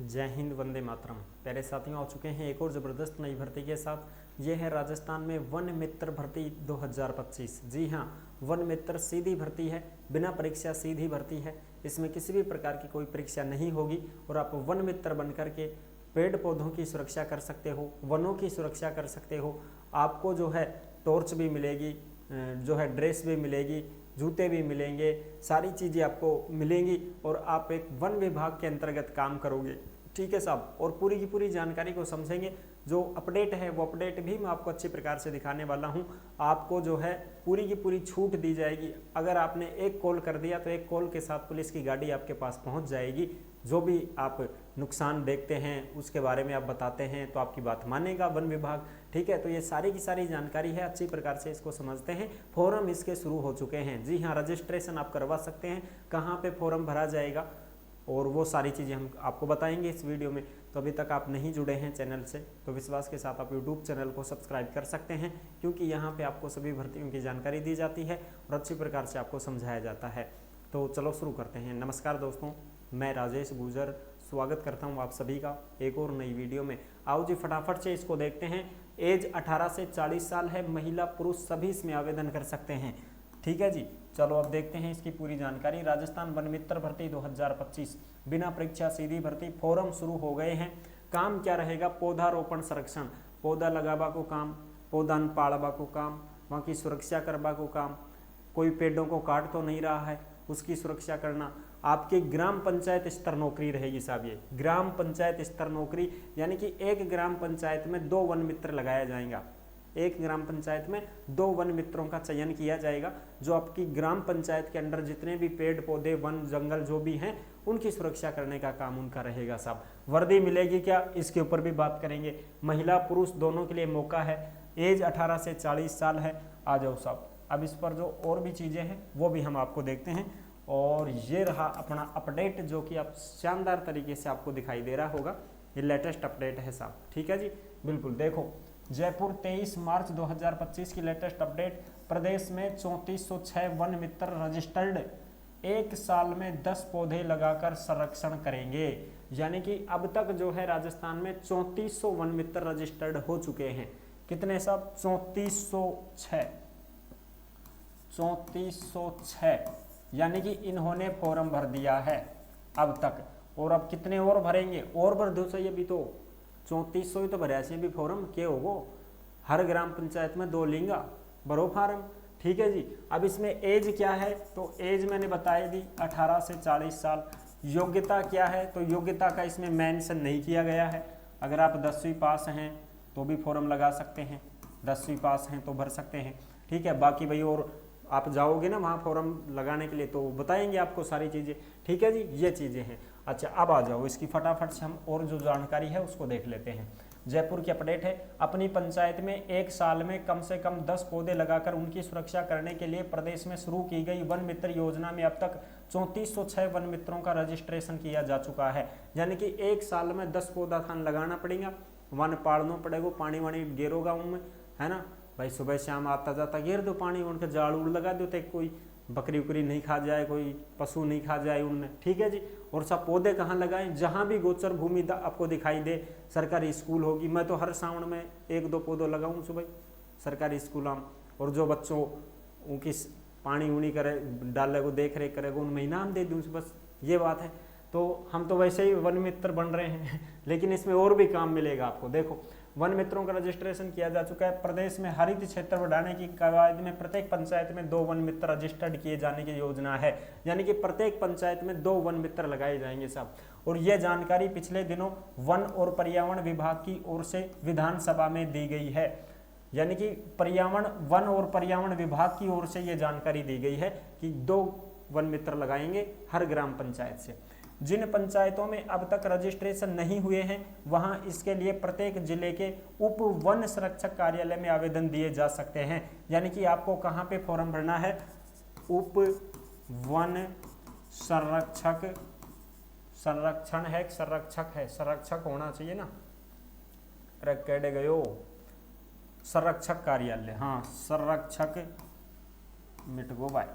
जय हिंद, वंदे मातरम। प्यारे साथियों, आ चुके हैं एक और ज़बरदस्त नई भर्ती के साथ। ये है राजस्थान में वन मित्र भर्ती 2025। जी हाँ, वन मित्र सीधी भर्ती है, बिना परीक्षा सीधी भर्ती है। इसमें किसी भी प्रकार की कोई परीक्षा नहीं होगी और आप वन मित्र बन करके पेड़ पौधों की सुरक्षा कर सकते हो, वनों की सुरक्षा कर सकते हो। आपको जो है टॉर्च भी मिलेगी, जो है ड्रेस भी मिलेगी, जूते भी मिलेंगे, सारी चीज़ें आपको मिलेंगी और आप एक वन विभाग के अंतर्गत काम करोगे। ठीक है साहब, और पूरी की पूरी जानकारी को समझेंगे। जो अपडेट है वो अपडेट भी मैं आपको अच्छी प्रकार से दिखाने वाला हूं। आपको जो है पूरी की पूरी छूट दी जाएगी। अगर आपने एक कॉल कर दिया तो एक कॉल के साथ पुलिस की गाड़ी आपके पास पहुंच जाएगी। जो भी आप नुकसान देखते हैं उसके बारे में आप बताते हैं तो आपकी बात मानेगा वन विभाग। ठीक है, तो ये सारी की सारी जानकारी है, अच्छी प्रकार से इसको समझते हैं। फॉर्म इसके शुरू हो चुके हैं। जी हाँ, रजिस्ट्रेशन आप करवा सकते हैं। कहाँ पे फॉर्म भरा जाएगा और वो सारी चीज़ें हम आपको बताएंगे इस वीडियो में। तो अभी तक आप नहीं जुड़े हैं चैनल से तो विश्वास के साथ आप यूट्यूब चैनल को सब्सक्राइब कर सकते हैं, क्योंकि यहाँ पे आपको सभी भर्तियों की जानकारी दी जाती है और अच्छी प्रकार से आपको समझाया जाता है। तो चलो शुरू करते हैं। नमस्कार दोस्तों, मैं राजेश गुर्जर स्वागत करता हूँ आप सभी का एक और नई वीडियो में। आओ जी फटाफट से इसको देखते हैं। एज 18 से 40 साल है, महिला पुरुष सभी इसमें आवेदन कर सकते हैं। ठीक है जी, चलो अब देखते हैं इसकी पूरी जानकारी। राजस्थान वन मित्र भर्ती 2025 बिना परीक्षा सीधी भर्ती, फॉर्म शुरू हो गए हैं। काम क्या रहेगा? पौधारोपण संरक्षण, पौधा लगाबा को काम, पौधा पाड़बा को काम, वहाँ की सुरक्षा करबा को काम। कोई पेड़ों को काट तो नहीं रहा है उसकी सुरक्षा करना। आपकी ग्राम पंचायत स्तर नौकरी रहेगी साहब। ये ग्राम पंचायत स्तर नौकरी, यानी कि एक ग्राम पंचायत में 2 वन मित्र लगाया जाएगा। एक ग्राम पंचायत में 2 वन मित्रों का चयन किया जाएगा, जो आपकी ग्राम पंचायत के अंदर जितने भी पेड़ पौधे वन जंगल जो भी हैं उनकी सुरक्षा करने का काम उनका रहेगा साहब। वर्दी मिलेगी क्या, इसके ऊपर भी बात करेंगे। महिला पुरुष दोनों के लिए मौका है। एज 18 से 40 साल है। आ जाओ साहब, अब इस पर जो और भी चीज़ें हैं वो भी हम आपको देखते हैं। और ये रहा अपना अपडेट, जो कि आप शानदार तरीके से आपको दिखाई दे रहा होगा। ये लेटेस्ट अपडेट है साहब। ठीक है जी, बिल्कुल देखो। जयपुर 23 मार्च 2025 की लेटेस्ट अपडेट। प्रदेश में 3406 वन मित्र रजिस्टर्ड, एक साल में 10 पौधे लगाकर संरक्षण करेंगे। यानी कि अब तक जो है राजस्थान में 3400 वन मित्र रजिस्टर्ड हो चुके हैं। कितने साहब? 3406। 3406 यानी कि इन्होंने फॉर्म भर दिया है अब तक। और अब कितने और भरेंगे? और भर दो सही। अभी तो 3400 ही तो भरे ऐसे भी फॉर्म के होगो। हर ग्राम पंचायत में 2 लेंगा, भरो फार्म। ठीक है जी, अब इसमें एज क्या है? तो एज मैंने बताई दी 18 से 40 साल। योग्यता क्या है? तो योग्यता का इसमें मेंशन नहीं किया गया है। अगर आप 10वीं पास हैं तो भी फॉर्म लगा सकते हैं, 10वीं पास हैं तो भर सकते हैं। ठीक है, बाकी भाई और आप जाओगे ना वहाँ फॉर्म लगाने के लिए तो बताएंगे आपको सारी चीज़ें। ठीक है जी, ये चीज़ें हैं। अच्छा, अब आ जाओ इसकी फटाफट से हम और जो जानकारी है उसको देख लेते हैं। जयपुर की अपडेट है। अपनी पंचायत में एक साल में कम से कम 10 पौधे लगाकर उनकी सुरक्षा करने के लिए प्रदेश में शुरू की गई वन मित्र योजना में अब तक 3406 वन मित्रों का रजिस्ट्रेशन किया जा चुका है। यानी कि एक साल में 10 पौधा खान लगाना पड़ेगा, वन पाड़ना पड़ेगा, पानी वानी गेरोगा उनमें, है ना भाई। सुबह शाम आता जाता घेर दो पानी, उनके जाड़ उड़ लगा दो, तो कोई बकरी उकरी नहीं खा जाए, कोई पशु नहीं खा जाए उनमें। ठीक है जी, और सब पौधे कहाँ लगाएं? जहाँ भी गोचर भूमि आपको दिखाई दे। सरकारी स्कूल होगी, मैं तो हर सावन में 1-2 पौधे लगाऊं सुबह सरकारी स्कूल में। और जो बच्चों उनकी पानी उनी करे डाले को देख रेख करेगा उनमें इनाम दे दूँ, बस ये बात है। तो हम तो वैसे ही वन मित्र बन रहे हैं लेकिन इसमें और भी काम मिलेगा आपको। देखो, वन मित्रों का रजिस्ट्रेशन किया जा चुका है। प्रदेश में हरित क्षेत्र बढ़ाने की कवायद में प्रत्येक पंचायत में 2 वन मित्र रजिस्टर्ड किए जाने की योजना है। यानी कि प्रत्येक पंचायत में 2 वन मित्र लगाए जाएंगे साहब। और यह जानकारी पिछले दिनों वन और पर्यावरण विभाग की ओर से विधानसभा में दी गई है। यानी कि वन और पर्यावरण विभाग की ओर से यह जानकारी दी गई है कि 2 वन मित्र लगाएंगे हर ग्राम पंचायत से। जिन पंचायतों में अब तक रजिस्ट्रेशन नहीं हुए हैं वहां इसके लिए प्रत्येक जिले के उप वन संरक्षक कार्यालय में आवेदन दिए जा सकते हैं। यानी कि आपको कहां पे फॉर्म भरना है? उप वन संरक्षक, संरक्षण है, संरक्षक है, संरक्षक होना चाहिए ना, अरे कैडे गयो, संरक्षक कार्यालय, हाँ संरक्षक मिट गो भाई,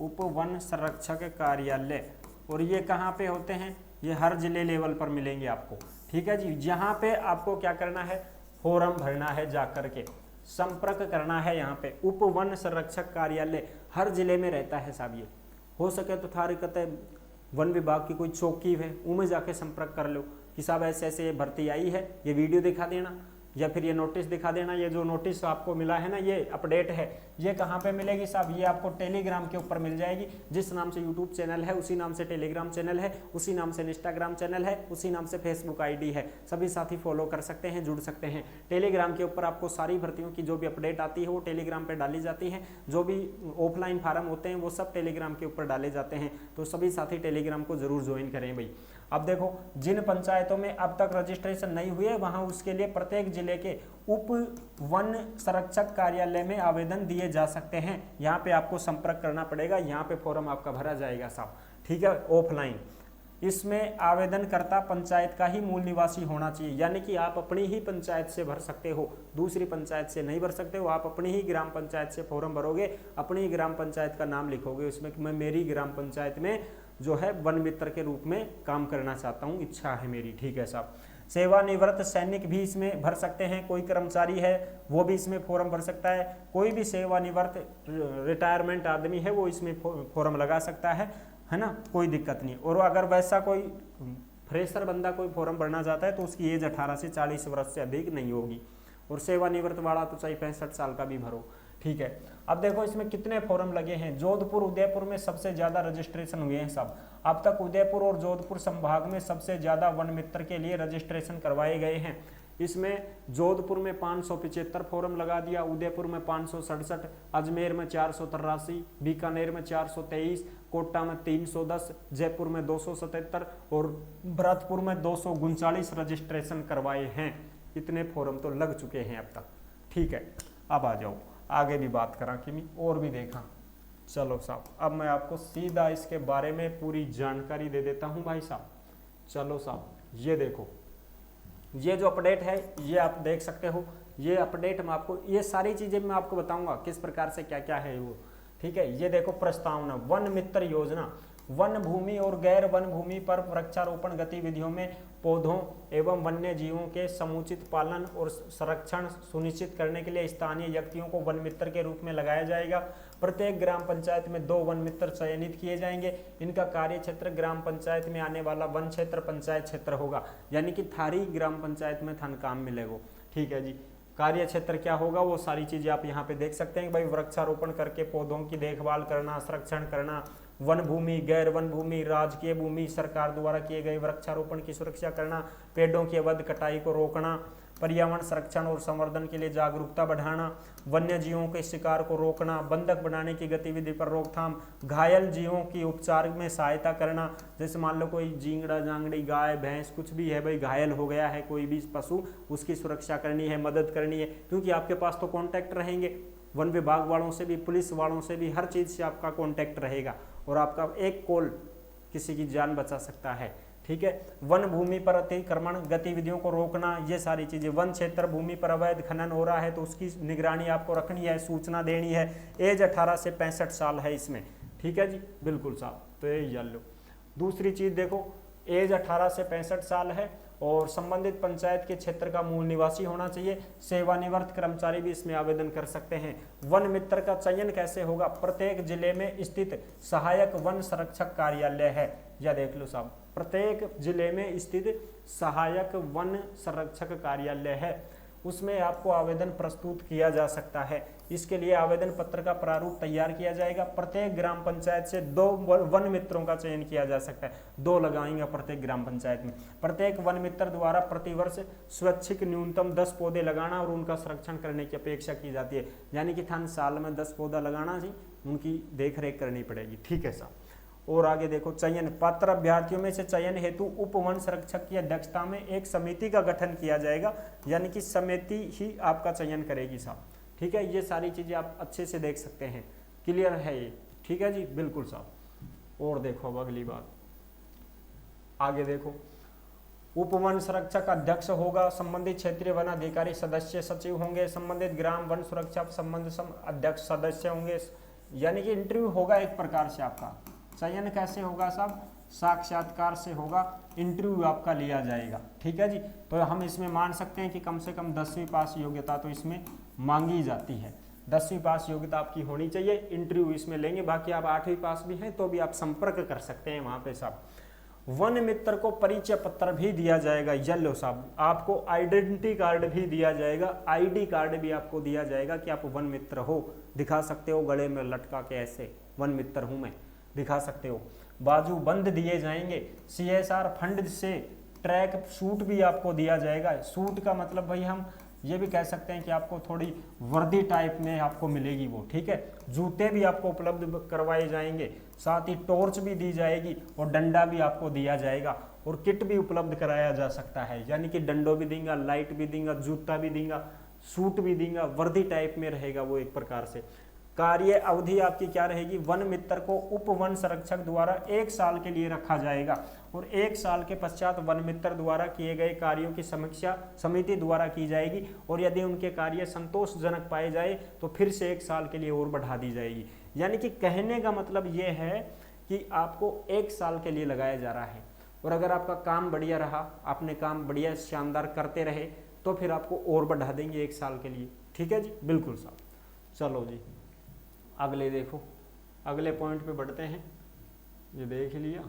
उप वन संरक्षक कार्यालय। और ये कहाँ पे होते हैं? ये हर जिले लेवल पर मिलेंगे आपको, ठीक है जी। यहाँ पे आपको क्या करना है, फॉर्म भरना है, जाकर के संपर्क करना है। यहाँ पे उप वन संरक्षक कार्यालय हर जिले में रहता है साहब। ये हो सके तो थारी कतः वन विभाग की कोई चौकी है उनमें जाके संपर्क कर लो कि साहब ऐसे ऐसे ये भर्ती आई है, ये वीडियो दिखा देना या फिर ये नोटिस दिखा देना। ये जो नोटिस आपको मिला है ना, ये अपडेट है, ये कहाँ पे मिलेगी साहब, ये आपको टेलीग्राम के ऊपर मिल जाएगी। जिस नाम से यूट्यूब चैनल है उसी नाम से टेलीग्राम चैनल है, उसी नाम से इंस्टाग्राम चैनल है, उसी नाम से फेसबुक आईडी है। सभी साथी फॉलो कर सकते हैं, जुड़ सकते हैं। टेलीग्राम के ऊपर आपको सारी भर्तियों की जो भी अपडेट आती है वो टेलीग्राम पर डाली जाती है। जो भी ऑफलाइन फार्म होते हैं वो सब टेलीग्राम के ऊपर डाले जाते हैं। तो सभी साथी टेलीग्राम को जरूर ज्वाइन करें भाई। अब देखो, जिन पंचायतों में अब तक रजिस्ट्रेशन नहीं हुए वहां उसके लिए प्रत्येक जिले के उप वन संरक्षक कार्यालय में आवेदन दिए जा सकते हैं। यहाँ पे आपको संपर्क करना पड़ेगा, यहाँ पे फॉर्म आपका भरा जाएगा साहब, ठीक है, ऑफलाइन। इसमें आवेदनकर्ता पंचायत का ही मूल निवासी होना चाहिए, यानी कि आप अपनी ही पंचायत से भर सकते हो, दूसरी पंचायत से नहीं भर सकते हो। आप अपनी ही ग्राम पंचायत से फॉर्म भरोगे, अपनी ही ग्राम पंचायत का नाम लिखोगे उसमें कि मैं मेरी ग्राम पंचायत में जो है वन मित्र के रूप में काम करना चाहता हूँ, इच्छा है मेरी, ठीक है साहब। सेवानिवृत्त सैनिक भी इसमें भर सकते हैं, कोई कर्मचारी है वो भी इसमें फॉर्म भर सकता है, कोई भी सेवानिवृत्त रिटायरमेंट आदमी है वो इसमें फॉर्म लगा सकता है ना, कोई दिक्कत नहीं। और अगर वैसा कोई फ्रेशर बंदा कोई फॉर्म भरना चाहता है तो उसकी एज 18 से 40 वर्ष से अधिक नहीं होगी। और सेवानिवृत्त वाला तो चाहे 65 साल का भी भरो, ठीक है। अब देखो इसमें कितने फॉर्म लगे हैं। जोधपुर उदयपुर में सबसे ज्यादा रजिस्ट्रेशन हुए हैं सब। अब तक उदयपुर और जोधपुर संभाग में सबसे ज्यादा वन मित्र के लिए रजिस्ट्रेशन करवाए गए हैं। इसमें जोधपुर में 575 फॉर्म लगा दिया, उदयपुर में 567, अजमेर में 483, बीकानेर में 423, कोटा में 310, जयपुर में 277 और भरतपुर में 239 रजिस्ट्रेशन करवाए हैं। इतने फॉर्म तो लग चुके हैं अब तक, ठीक है। अब आ जाओ, आगे भी बात करा कि और भी देखा। चलो साहब, अब मैं आपको सीधा इसके बारे में पूरी जानकारी दे देता हूं भाई साहब। चलो साहब, ये देखो, ये जो अपडेट है ये आप देख सकते हो। ये अपडेट मैं आपको, ये सारी चीजें मैं आपको बताऊंगा किस प्रकार से क्या क्या है वो, ठीक है। ये देखो प्रस्तावना, वन मित्र योजना, वन भूमि और गैर वन भूमि पर वृक्षारोपण गतिविधियों में पौधों एवं वन्य जीवों के समुचित पालन और संरक्षण सुनिश्चित करने के लिए स्थानीय व्यक्तियों को वन मित्र के रूप में लगाया जाएगा। प्रत्येक ग्राम पंचायत में 2 वन मित्र चयनित किए जाएंगे। इनका कार्य क्षेत्र ग्राम पंचायत में आने वाला वन क्षेत्र पंचायत क्षेत्र होगा, यानी कि थारी ग्राम पंचायत में थान काम मिलेगा, ठीक है जी। कार्य क्षेत्र क्या होगा वो सारी चीजें आप यहाँ पे देख सकते हैं भाई। वृक्षारोपण करके पौधों की देखभाल करना, संरक्षण करना, वन भूमि, गैर वन भूमि, राजकीय भूमि, सरकार द्वारा किए गए वृक्षारोपण की सुरक्षा करना, पेड़ों की अवैध कटाई को रोकना, पर्यावरण संरक्षण और संवर्धन के लिए जागरूकता बढ़ाना, वन्य जीवों के शिकार को रोकना, बंधक बनाने की गतिविधि पर रोकथाम, घायल जीवों की उपचार में सहायता करना। जैसे मान लो कोई जींगड़ा जांगड़ी गाय भैंस कुछ भी है भाई, घायल हो गया है कोई भी पशु, उसकी सुरक्षा करनी है, मदद करनी है, क्योंकि आपके पास तो कॉन्टैक्ट रहेंगे वन विभाग वालों से भी, पुलिस वालों से भी, हर चीज से आपका कॉन्टैक्ट रहेगा और आपका एक कॉल किसी की जान बचा सकता है, ठीक है। वन भूमि पर अतिक्रमण गतिविधियों को रोकना, ये सारी चीजें। वन क्षेत्र भूमि पर अवैध खनन हो रहा है तो उसकी निगरानी आपको रखनी है, सूचना देनी है। एज 18 से 65 साल है इसमें, ठीक है जी, बिल्कुल साहब। तो ये जान लो। दूसरी चीज देखो, एज 18 से 65 साल है और संबंधित पंचायत के क्षेत्र का मूल निवासी होना चाहिए। सेवानिवृत्त कर्मचारी भी इसमें आवेदन कर सकते हैं। वन मित्र का चयन कैसे होगा? प्रत्येक जिले में स्थित सहायक वन संरक्षक कार्यालय है, या देख लो साहब, प्रत्येक जिले में स्थित सहायक वन संरक्षक कार्यालय है, उसमें आपको आवेदन प्रस्तुत किया जा सकता है। इसके लिए आवेदन पत्र का प्रारूप तैयार किया जाएगा। प्रत्येक ग्राम पंचायत से 2 वन मित्रों का चयन किया जा सकता है, 2 लगाएंगे प्रत्येक ग्राम पंचायत में। प्रत्येक वन मित्र द्वारा प्रतिवर्ष स्वैच्छिक न्यूनतम 10 पौधे लगाना और उनका संरक्षण करने की अपेक्षा की जाती है, यानी कि थान साल में 10 पौधा लगाना जी, उनकी देख रेख करनी पड़ेगी, ठीक है साहब। और आगे देखो, चयन पात्र अभ्यर्थियों में से चयन हेतु उप वन संरक्षक की अध्यक्षता में एक समिति का गठन किया जाएगा, यानी कि समिति ही आपका चयन करेगी साहब, ठीक है। ये सारी चीजें आप अच्छे से देख सकते हैं, क्लियर है ये, ठीक है जी, बिल्कुल साहब। और देखो अब अगली बात, आगे देखो, उप वन संरक्षक अध्यक्ष होगा, संबंधित क्षेत्रीय वन अधिकारी सदस्य सचिव होंगे, संबंधित ग्राम वन सुरक्षा संबंध अध्यक्ष सदस्य होंगे, यानी कि इंटरव्यू होगा एक प्रकार से आपका। चयन कैसे होगा साहब? साक्षात्कार से होगा, इंटरव्यू आपका लिया जाएगा। ठीक है जी, तो हम इसमें मान सकते हैं कि कम से कम 10वीं पास योग्यता तो इसमें मांगी जाती है। 10वीं पास योग्यता आपकी होनी चाहिए, इंटरव्यू इसमें लेंगे। बाकी आप 8वीं पास भी हैं तो भी आप संपर्क कर सकते हैं वहाँ पे साहब। वन मित्र को परिचय पत्र भी दिया जाएगा, येलो साहब। आपको आइडेंटिटी कार्ड भी दिया जाएगा, आईडी कार्ड भी आपको दिया जाएगा कि आप वन मित्र हो, दिखा सकते हो गले में लटका के, ऐसे वन मित्र हूँ मैं, दिखा सकते हो। बाजू बंद दिए जाएंगे। CSR फंड से ट्रैक सूट भी आपको दिया जाएगा। सूट का मतलब भाई हम ये भी कह सकते हैं कि आपको थोड़ी वर्दी टाइप में आपको मिलेगी वो। ठीक है, जूते भी आपको उपलब्ध करवाए जाएंगे, साथ ही टॉर्च भी दी जाएगी और डंडा भी आपको दिया जाएगा और किट भी उपलब्ध कराया जा सकता है, यानी कि डंडो भी देंगे, लाइट भी देंगे, जूता भी देंगे, सूट भी देंगे, वर्दी टाइप में रहेगा वो एक प्रकार से। कार्य अवधि आपकी क्या रहेगी, वन मित्र को उप वन संरक्षक द्वारा 1 साल के लिए रखा जाएगा और 1 साल के पश्चात वन मित्र द्वारा किए गए कार्यों की समीक्षा समिति द्वारा की जाएगी और यदि उनके कार्य संतोषजनक पाए जाए तो फिर से 1 साल के लिए और बढ़ा दी जाएगी। यानी कि कहने का मतलब ये है कि आपको 1 साल के लिए लगाया जा रहा है और अगर आपका काम बढ़िया रहा, आपने काम बढ़िया शानदार करते रहे तो फिर आपको और बढ़ा देंगे 1 साल के लिए। ठीक है जी, बिल्कुल साहब। चलो जी अगले देखो, अगले पॉइंट पे बढ़ते हैं। ये देख लिया,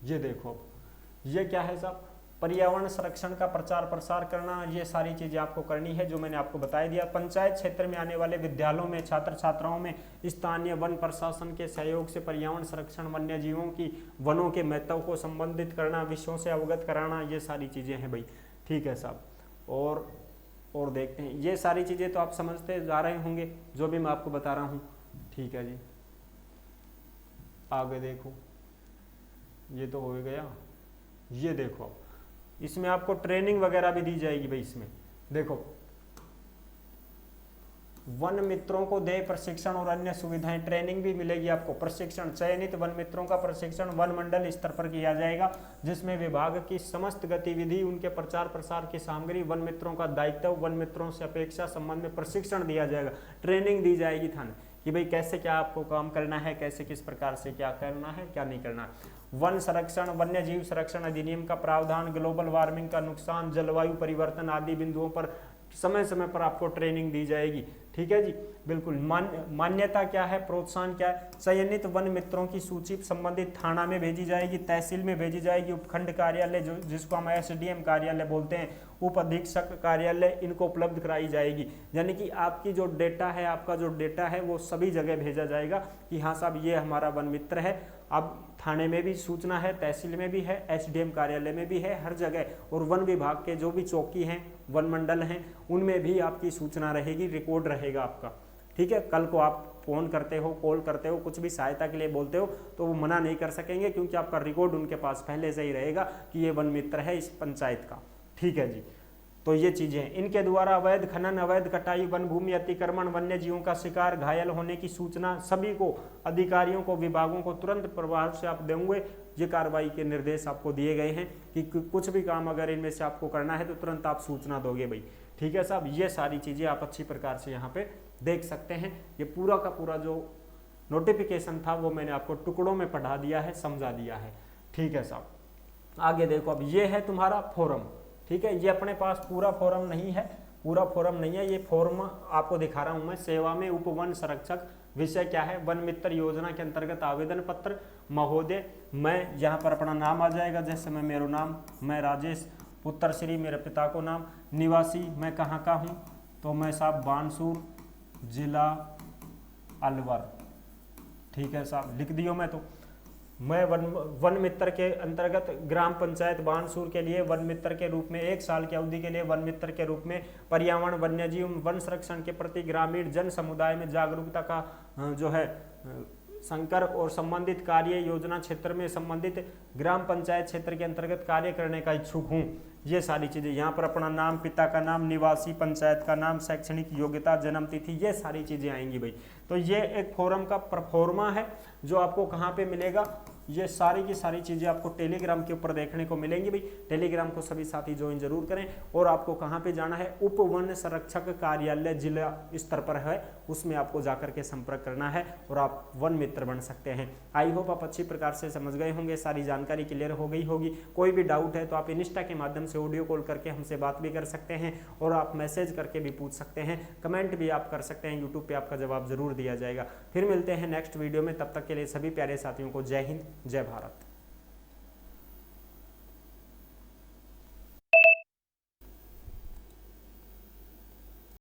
ये देखो ये क्या है साहब, पर्यावरण संरक्षण का प्रचार प्रसार करना, ये सारी चीजें आपको करनी है जो मैंने आपको बता दिया। पंचायत क्षेत्र में आने वाले विद्यालयों में छात्र छात्राओं में स्थानीय वन प्रशासन के सहयोग से पर्यावरण संरक्षण, वन्य जीवों की वनों के महत्व को संबंधित करना, विषयों से अवगत कराना, ये सारी चीजें हैं भाई। ठीक है साहब, और देखते हैं, ये सारी चीजें तो आप समझते जा रहे होंगे जो भी मैं आपको बता रहा हूँ। ठीक है जी, आगे देखो, ये तो हो गया। ये देखो इसमें आपको ट्रेनिंग वगैरह भी दी जाएगी भाई। इसमें देखो वन मित्रों को दे प्रशिक्षण और अन्य सुविधाएं, ट्रेनिंग भी मिलेगी आपको। प्रशिक्षण, चयनित वन मित्रों का प्रशिक्षण वन मंडल स्तर पर किया जाएगा जिसमें विभाग की समस्त गतिविधि, उनके प्रचार प्रसार की सामग्री, वन मित्रों का दायित्व, वन मित्रों से अपेक्षा संबंध में प्रशिक्षण दिया जाएगा। ट्रेनिंग दी जाएगी थाने कि भाई कैसे क्या आपको काम करना है, कैसे किस प्रकार से क्या करना है, क्या नहीं करना। वन संरक्षण, वन्य जीव संरक्षण अधिनियम का प्रावधान, ग्लोबल वार्मिंग का नुकसान, जलवायु परिवर्तन आदि बिंदुओं पर समय समय पर आपको ट्रेनिंग दी जाएगी। ठीक है जी, बिल्कुल। मान्यता क्या है, प्रोत्साहन क्या है, चयनित वन मित्रों की सूची संबंधित थाना में भेजी जाएगी, तहसील में भेजी जाएगी, उपखंड कार्यालय जिसको हम SDM कार्यालय बोलते हैं, उप अधीक्षक कार्यालय, इनको उपलब्ध कराई जाएगी। यानी कि आपकी जो डेटा है, आपका जो डेटा है वो सभी जगह भेजा जाएगा कि हाँ साहब ये हमारा वन मित्र है। अब थाने में भी सूचना है, तहसील में भी है, SDM कार्यालय में भी है, हर जगह। और वन विभाग के जो भी चौकी हैं, वन मंडल हैं, उनमें भी आपकी सूचना रहेगी, रिकॉर्ड रहेगा आपका। ठीक है, कल को आप फोन करते हो, कॉल करते हो, कुछ भी सहायता के लिए बोलते हो तो वो मना नहीं कर सकेंगे क्योंकि आपका रिकॉर्ड उनके पास पहले से ही रहेगा कि ये वन मित्र है इस पंचायत का। ठीक है जी, तो ये चीजें हैं। इनके द्वारा अवैध खनन, अवैध कटाई, वन भूमि अतिक्रमण, वन्य जीवों का शिकार, घायल होने की सूचना सभी को, अधिकारियों को, विभागों को तुरंत प्रभाव से आप देंगे। ये कार्रवाई के निर्देश आपको दिए गए हैं कि कुछ भी काम अगर इनमें से आपको करना है तो तुरंत आप सूचना दोगे भाई। ठीक है साहब, ये सारी चीजें आप अच्छी प्रकार से यहाँ पे देख सकते हैं। ये पूरा का पूरा जो नोटिफिकेशन था वो मैंने आपको टुकड़ों में पढ़ा दिया है, समझा दिया है। ठीक है साहब, आगे देखो, अब ये है तुम्हारा फॉरम। ठीक है, ये अपने पास पूरा फॉरम नहीं है, पूरा फॉरम नहीं है, ये फॉर्म आपको दिखा रहा हूं मैं। सेवा में उप वन संरक्षक, विषय क्या है, वन मित्र योजना के अंतर्गत आवेदन पत्र। महोदय, मैं यहाँ पर अपना नाम आ जाएगा, जैसे मैं मेरा नाम, मैं राजेश पुत्र श्री, मेरे पिता को नाम, निवासी मैं कहाँ का हूँ, तो मैं साहब बानसूर, जिला अलवर। ठीक है साहब, लिख दियो मैं। तो मैं वन मित्र के अंतर्गत ग्राम पंचायत बानसूर के लिए वन मित्र के रूप में 1 साल की अवधि के लिए वन मित्र के रूप में पर्यावरण, वन्यजीव, वन संरक्षण के प्रति ग्रामीण जन समुदाय में जागरूकता का जो है संकर और संबंधित कार्य योजना क्षेत्र में संबंधित ग्राम पंचायत क्षेत्र के अंतर्गत कार्य करने का इच्छुक हूँ। ये सारी चीजें यहाँ पर अपना नाम, पिता का नाम, निवासी, पंचायत का नाम, शैक्षणिक योग्यता, जन्म तिथि, ये सारी चीजें आएंगी भाई। तो ये एक फॉरम का परफॉर्मा है जो आपको कहाँ पे मिलेगा, ये सारी की सारी चीज़ें आपको टेलीग्राम के ऊपर देखने को मिलेंगी भाई। टेलीग्राम को सभी साथी ज्वाइन जरूर करें। और आपको कहाँ पे जाना है, उप वन संरक्षक कार्यालय जिला स्तर पर है, उसमें आपको जाकर के संपर्क करना है और आप वन मित्र बन सकते हैं। आई होप आप अच्छी प्रकार से समझ गए होंगे, सारी जानकारी क्लियर हो गई होगी। कोई भी डाउट है तो आप इंस्टा के माध्यम से ऑडियो कॉल करके हमसे बात भी कर सकते हैं और आप मैसेज करके भी पूछ सकते हैं, कमेंट भी आप कर सकते हैं, यूट्यूब पे आपका जवाब जरूर दिया जाएगा। फिर मिलते हैं नेक्स्ट वीडियो में, तब तक के लिए सभी प्यारे साथियों को जय हिंद, जय भारत।